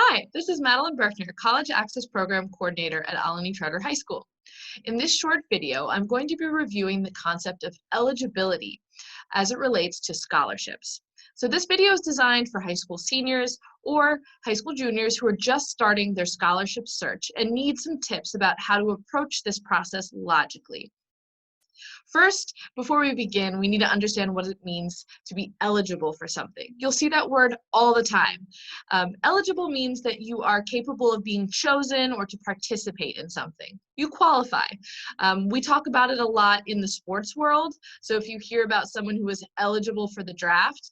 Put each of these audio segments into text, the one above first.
Hi, this is Madeline Berkner, College Access Program Coordinator at Alany Charter High School. In this short video, I'm going to be reviewing the concept of eligibility as it relates to scholarships. So this video is designed for high school seniors or high school juniors who are just starting their scholarship search and need some tips about how to approach this process logically. First, before we begin, we need to understand what it means to be eligible for something. You'll see that word all the time. Eligible means that you are capable of being chosen or to participate in something. You qualify. We talk about it a lot in the sports world. So if you hear about someone who is eligible for the draft,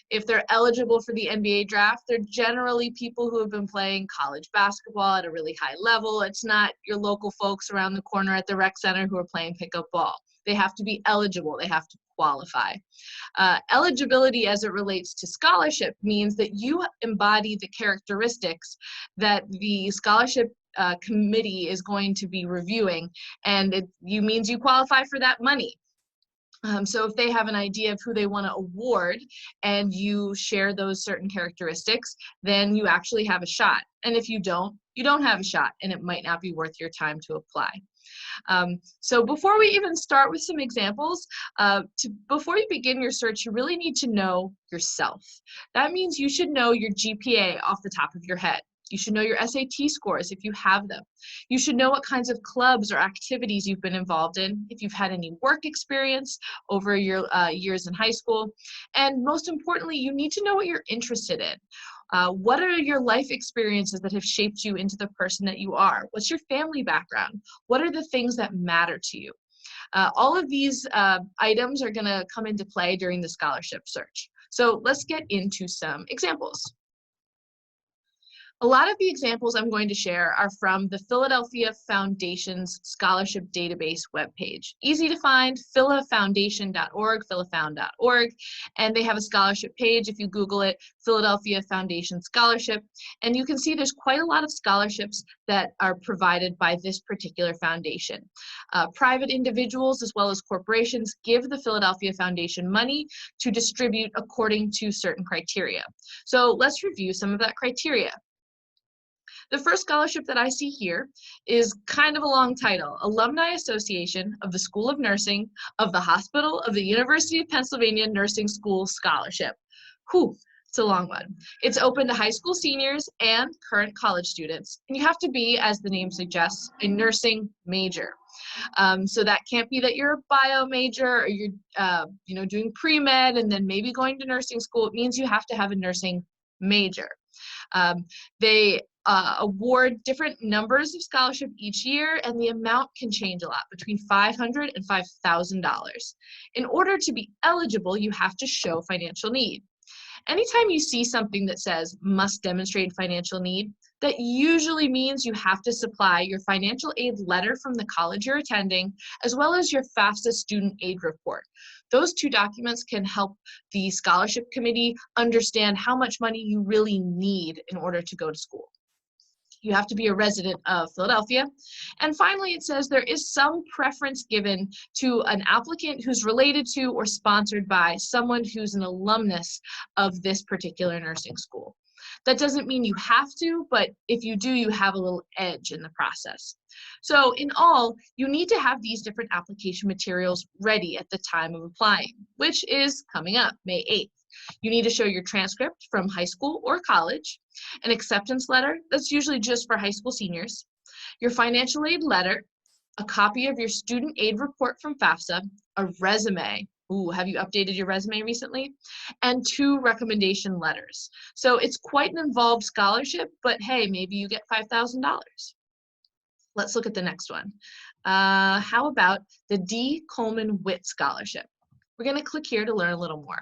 if they're eligible for the NBA draft, they're generally people who have been playing college basketball at a really high level. It's not your local folks around the corner at the rec center who are playing pickup ball. They have to be eligible. They have to qualify. Eligibility as it relates to scholarship means that you embody the characteristics that the scholarship committee is going to be reviewing, and it means you qualify for that money. So if they have an idea of who they want to award and you share those certain characteristics, then you actually have a shot. And if you don't have a shot, and it might not be worth your time to apply. So before we even start with some examples, before you begin your search, you really need to know yourself. That means you should know your GPA off the top of your head. You should know your SAT scores if you have them. You should know what kinds of clubs or activities you've been involved in, if you've had any work experience over your years in high school. And most importantly, you need to know what you're interested in. What are your life experiences that have shaped you into the person that you are? What's your family background? What are the things that matter to you? All of these items are going to come into play during the scholarship search. So let's get into some examples. A lot of the examples I'm going to share are from the Philadelphia Foundation's scholarship database webpage. Easy to find, philafoundation.org, philafound.org, and they have a scholarship page if you Google it, Philadelphia Foundation Scholarship, and you can see there's quite a lot of scholarships that are provided by this particular foundation. Private individuals as well as corporations give the Philadelphia Foundation money to distribute according to certain criteria. So let's review some of that criteria. The first scholarship that I see here is kind of a long title, Alumni Association of the School of Nursing of the Hospital of the University of Pennsylvania Nursing School Scholarship. Whew, it's a long one. It's open to high school seniors and current college students. And you have to be, as the name suggests, a nursing major. So that can't be that you're a bio major or you're doing pre-med and then maybe going to nursing school. It means you have to have a nursing major. They award different numbers of scholarship each year, and the amount can change a lot, between $500 and $5,000. In order to be eligible, you have to show financial need. Anytime you see something that says must demonstrate financial need, that usually means you have to supply your financial aid letter from the college you're attending, as well as your FAFSA student aid report. Those two documents can help the scholarship committee understand how much money you really need in order to go to school. You have to be a resident of Philadelphia. And finally, it says there is some preference given to an applicant who's related to or sponsored by someone who's an alumnus of this particular nursing school. That doesn't mean you have to, but if you do, you have a little edge in the process. So in all, you need to have these different application materials ready at the time of applying, which is coming up, May 8th. You need to show your transcript from high school or college, an acceptance letter, that's usually just for high school seniors, your financial aid letter, a copy of your student aid report from FAFSA, a resume. Ooh, have you updated your resume recently? And 2 recommendation letters. So it's quite an involved scholarship, but hey, maybe you get $5,000. Let's look at the next one. How about the D. Coleman Witt Scholarship? We're going to click here to learn a little more.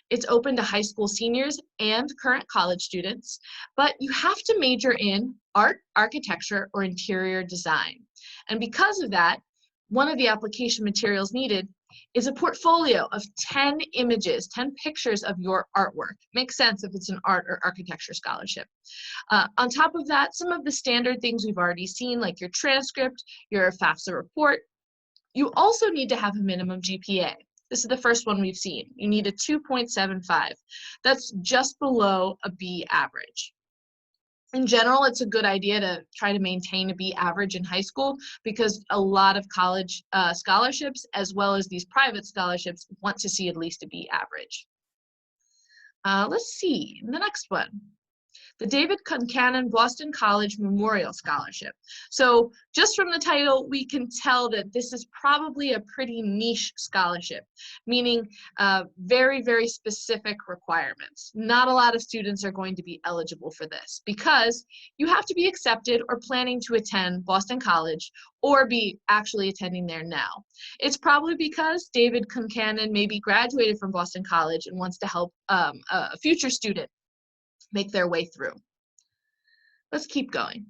It's open to high school seniors and current college students, but you have to major in art, architecture, or interior design. And because of that, one of the application materials needed is a portfolio of 10 images, 10 pictures of your artwork. Makes sense if it's an art or architecture scholarship. On top of that, some of the standard things we've already seen, like your transcript, your FAFSA report. You also need to have a minimum GPA. This is the first one we've seen. You need a 2.75. That's just below a B average. In general, it's a good idea to try to maintain a B average in high school because a lot of college scholarships, as well as these private scholarships, want to see at least a B average. Let's see, the next one. The David Concannon Boston College Memorial Scholarship. So just from the title, we can tell that this is probably a pretty niche scholarship, meaning very, very specific requirements. Not a lot of students are going to be eligible for this because you have to be accepted or planning to attend Boston College or be actually attending there now. It's probably because David Concannon maybe graduated from Boston College and wants to help a future student make their way through. Let's keep going.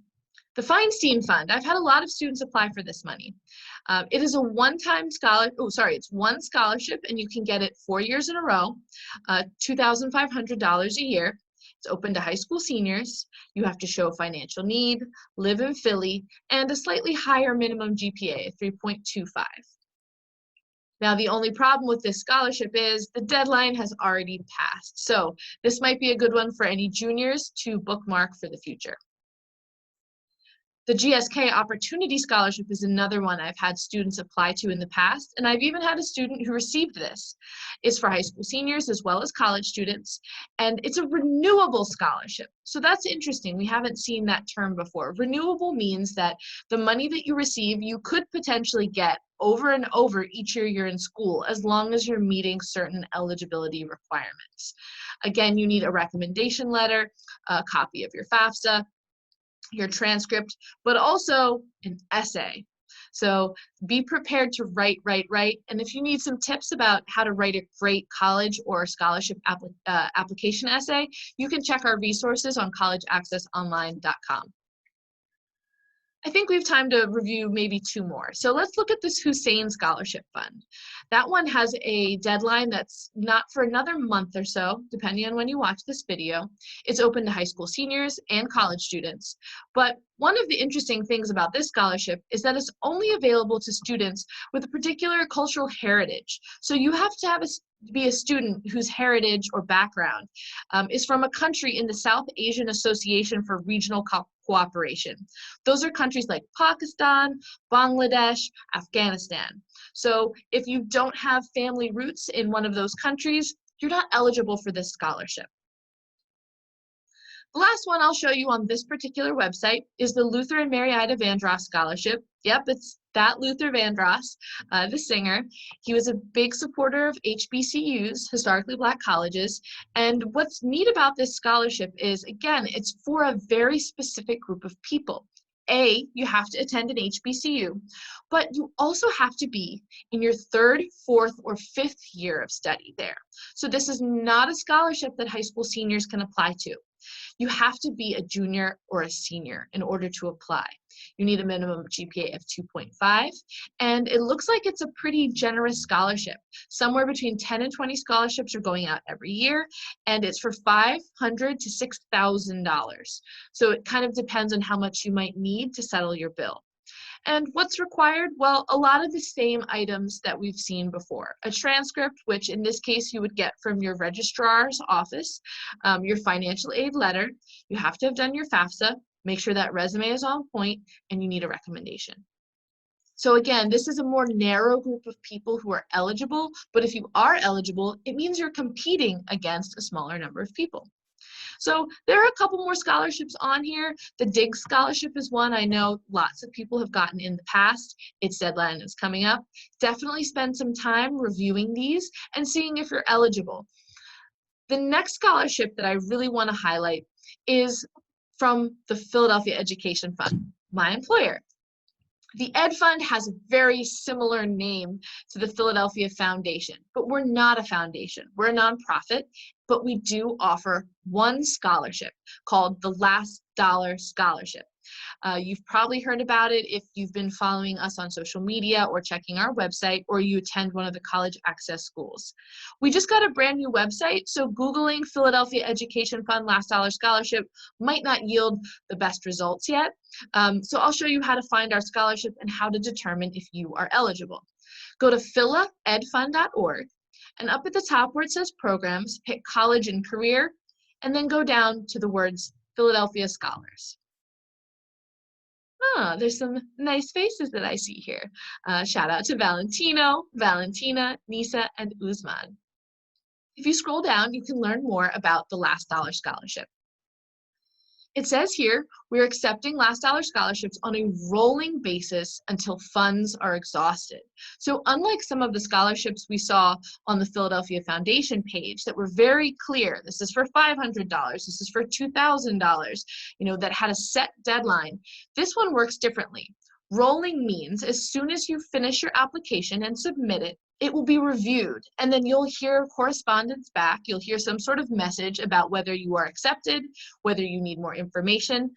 The Feinstein Fund. I've had a lot of students apply for this money. It is a one-time scholarship. Oh, sorry, it's one scholarship, and you can get it 4 years in a row, $2,500 a year. It's open to high school seniors. You have to show financial need, live in Philly, and a slightly higher minimum GPA, 3.25. Now, the only problem with this scholarship is the deadline has already passed. So this might be a good one for any juniors to bookmark for the future. The GSK Opportunity Scholarship is another one I've had students apply to in the past, and I've even had a student who received this. It's for high school seniors as well as college students, and it's a renewable scholarship. So that's interesting. We haven't seen that term before. Renewable means that the money that you receive, you could potentially get over and over each year you're in school, as long as you're meeting certain eligibility requirements. Again, you need a recommendation letter, a copy of your FAFSA, your transcript, but also an essay. So be prepared to write. And if you need some tips about how to write a great college or scholarship application essay, you can check our resources on collegeaccessonline.com. I think we have time to review maybe two more. So let's look at this Hussein Scholarship Fund. That one has a deadline that's not for another month or so, depending on when you watch this video. It's open to high school seniors and college students. But one of the interesting things about this scholarship is that it's only available to students with a particular cultural heritage. So you have to be a student whose heritage or background is from a country in the South Asian Association for Regional Cooperation. Those are countries like Pakistan, Bangladesh, Afghanistan. So if you don't have family roots in one of those countries, you're not eligible for this scholarship. The last one I'll show you on this particular website is the Luther and Mary Ida Vandross Scholarship. Yep, it's that Luther Vandross, the singer. He was a big supporter of HBCUs, historically Black colleges. And what's neat about this scholarship is, again, it's for a very specific group of people. You have to attend an HBCU, but you also have to be in your 3rd, 4th, or 5th year of study there. So this is not a scholarship that high school seniors can apply to. You have to be a junior or a senior in order to apply. You need a minimum GPA of 2.5, and it looks like it's a pretty generous scholarship. Somewhere between 10 and 20 scholarships are going out every year, and it's for $500 to $6,000. So it kind of depends on how much you might need to settle your bill. And what's required? Well, a lot of the same items that we've seen before. A transcript, which in this case you would get from your registrar's office, your financial aid letter, you have to have done your FAFSA, make sure that resume is on point, and you need a recommendation. So again, this is a more narrow group of people who are eligible, but if you are eligible, it means you're competing against a smaller number of people. So there are a couple more scholarships on here. The Diggs Scholarship is one I know lots of people have gotten in the past. Its deadline is coming up. Definitely spend some time reviewing these and seeing if you're eligible. The next scholarship that I really want to highlight is from the Philadelphia Education Fund, my employer. The Ed Fund has a very similar name to the Philadelphia Foundation, but we're not a foundation. We're a nonprofit, but we do offer one scholarship called the Last Dollar Scholarship. You've probably heard about it if you've been following us on social media or checking our website, or you attend one of the college access schools. We just got a brand new website, so Googling Philadelphia Education Fund Last Dollar Scholarship might not yield the best results yet. So I'll show you how to find our scholarship and how to determine if you are eligible. Go to philaedfund.org, and up at the top where it says Programs, hit College and Career, and then go down to the words Philadelphia scholars. Ah, there's some nice faces that I see here. Shout out to Valentino, Valentina, Nisa, and Uzman. If you scroll down, you can learn more about the Last Dollar Scholarship. It says here, we're accepting last dollar scholarships on a rolling basis until funds are exhausted. So unlike some of the scholarships we saw on the Philadelphia Foundation page that were very clear, this is for $500, this is for $2,000, that had a set deadline, this one works differently. Rolling means as soon as you finish your application and submit it, it will be reviewed, and then you'll hear correspondence back. You'll hear some sort of message about whether you are accepted, whether you need more information,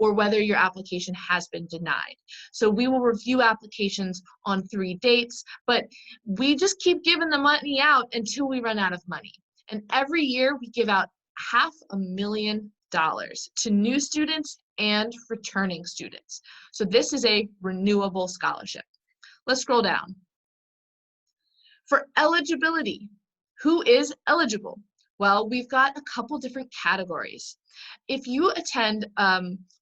or whether your application has been denied. So we will review applications on 3 dates, but we just keep giving the money out until we run out of money. And every year we give out $500,000 to new students and returning students. So this is a renewable scholarship. Let's scroll down. For eligibility, who is eligible? Well, we've got a couple different categories. If you attend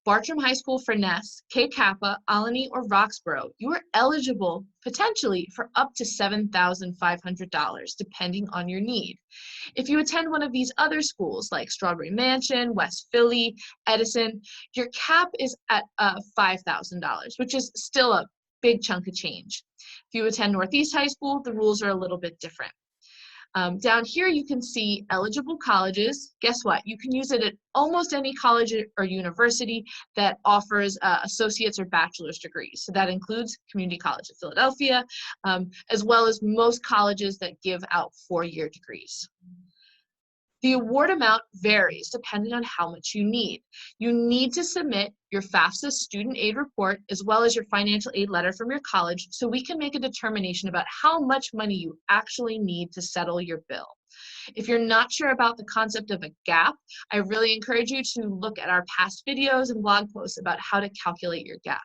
Bartram High School for Ness, K Kappa, Alany, or Roxborough, you are eligible potentially for up to $7,500, depending on your need. If you attend one of these other schools like Strawberry Mansion, West Philly, Edison, your cap is at $5,000, which is still a big chunk of change. If you attend Northeast High School, the rules are a little bit different. Down here, you can see eligible colleges. Guess what? You can use it at almost any college or university that offers associate's or bachelor's degrees. So that includes Community College of Philadelphia, as well as most colleges that give out 4-year degrees. The award amount varies depending on how much you need. You need to submit your FAFSA student aid report as well as your financial aid letter from your college so we can make a determination about how much money you actually need to settle your bill. If you're not sure about the concept of a gap, I really encourage you to look at our past videos and blog posts about how to calculate your gap.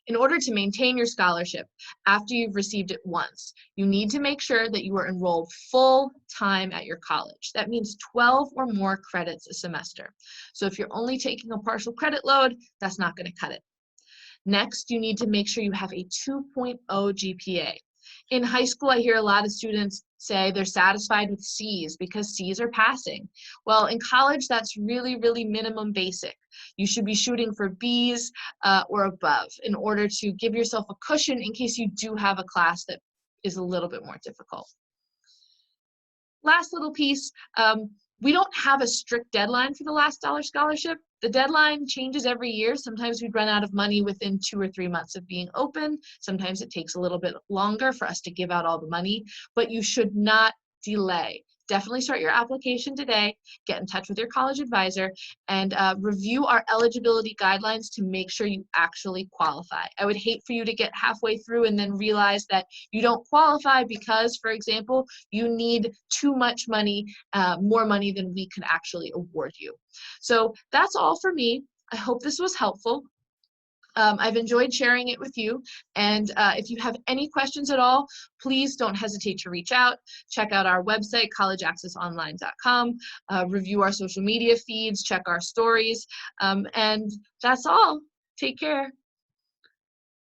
In order to maintain your scholarship after you've received it once, you need to make sure that you are enrolled full time at your college. That means 12 or more credits a semester. So if you're only taking a partial credit load, that's not going to cut it. Next, you need to make sure you have a 2.0 GPA. In high school, I hear a lot of students say they're satisfied with C's because C's are passing. Well, in college, that's really, really minimum basic. You should be shooting for B's or above in order to give yourself a cushion in case you do have a class that is a little bit more difficult. Last little piece, we don't have a strict deadline for the Last Dollar Scholarship. The deadline changes every year. Sometimes we run out of money within 2 or 3 months of being open. Sometimes it takes a little bit longer for us to give out all the money, but you should not delay. Definitely start your application today, get in touch with your college advisor, and review our eligibility guidelines to make sure you actually qualify. I would hate for you to get halfway through and then realize that you don't qualify because, for example, you need too much money, more money than we can actually award you. So that's all for me. I hope this was helpful. I've enjoyed sharing it with you, and if you have any questions at all, please don't hesitate to reach out. Check out our website, collegeaccessonline.com, review our social media feeds, check our stories, and that's all. Take care.